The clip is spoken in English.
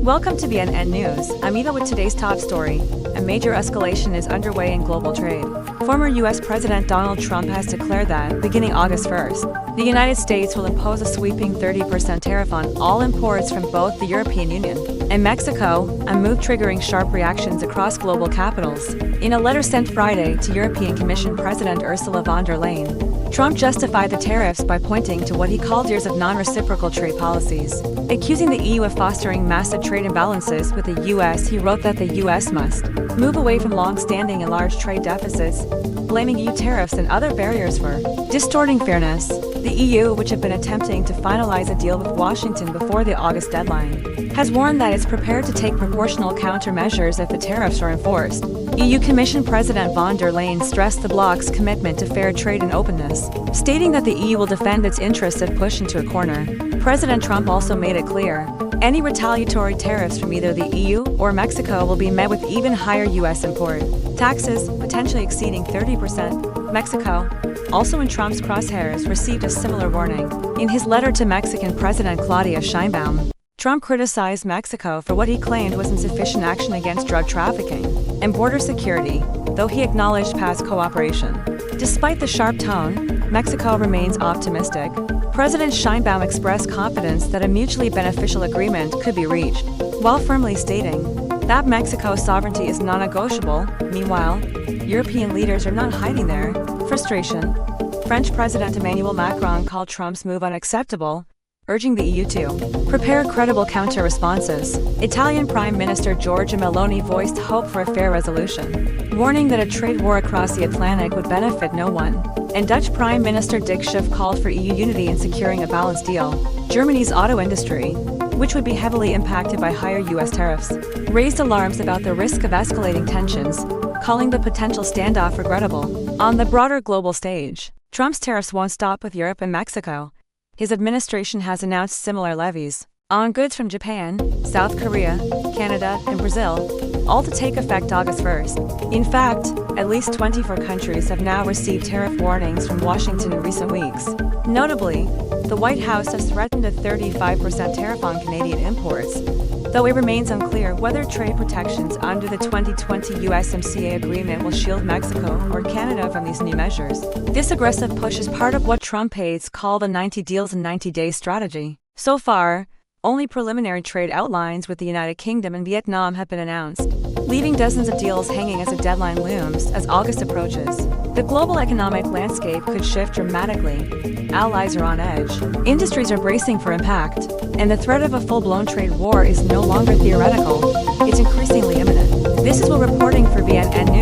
Welcome to VNN News. I'm Eva with today's top story. A major escalation is underway in global trade. Former U.S. President Donald Trump has declared that, beginning August 1st, the United States will impose a sweeping 30% tariff on all imports from both the European Union and Mexico, a move triggering sharp reactions across global capitals. In a letter sent Friday to European Commission President Ursula von der Leyen, Trump justified the tariffs by pointing to what he called years of non-reciprocal trade policies. Accusing the EU of fostering massive trade imbalances with the US, he wrote that the US must move away from long-standing and large trade deficits, blaming EU tariffs and other barriers for distorting fairness. The EU, which had been attempting to finalize a deal with Washington before the August deadline, has warned that it's prepared to take proportional countermeasures if the tariffs are enforced. EU Commission President von der Leyen stressed the bloc's commitment to fair trade and openness, stating that the EU will defend its interests if pushed into a corner. President Trump also made it clear, any retaliatory tariffs from either the EU or Mexico will be met with even higher U.S. import taxes, potentially exceeding 30%. Mexico, also in Trump's crosshairs, received a similar warning. In his letter to Mexican President Claudia Sheinbaum, Trump criticized Mexico for what he claimed was insufficient action against drug trafficking and border security, though he acknowledged past cooperation. Despite the sharp tone, Mexico remains optimistic. President Sheinbaum expressed confidence that a mutually beneficial agreement could be reached, while firmly stating that Mexico's sovereignty is non-negotiable. Meanwhile, European leaders are not hiding their frustration. French President Emmanuel Macron called Trump's move unacceptable, urging the EU to prepare credible counter-responses. Italian Prime Minister Giorgia Meloni voiced hope for a fair resolution, warning that a trade war across the Atlantic would benefit no one. And Dutch Prime Minister Dick Schoof called for EU unity in securing a balanced deal. Germany's auto industry, which would be heavily impacted by higher U.S. tariffs, raised alarms about the risk of escalating tensions, calling the potential standoff regrettable. On the broader global stage, Trump's tariffs won't stop with Europe and Mexico. His administration has announced similar levies on goods from Japan, South Korea, Canada, and Brazil, all to take effect August 1st. In fact, at least 24 countries have now received tariff warnings from Washington in recent weeks. Notably, the White House has threatened a 35% tariff on Canadian imports, though it remains unclear whether trade protections under the 2020 USMCA agreement will shield Mexico or Canada from these new measures. This aggressive push is part of what Trump aides call the 90 deals in 90 days strategy. So far, only preliminary trade outlines with the United Kingdom and Vietnam have been announced, leaving dozens of deals hanging as a deadline looms as August approaches. The global economic landscape could shift dramatically. Allies are on edge, industries are bracing for impact, and the threat of a full-blown trade war is no longer theoretical, it's increasingly imminent. This is Will reporting for VNN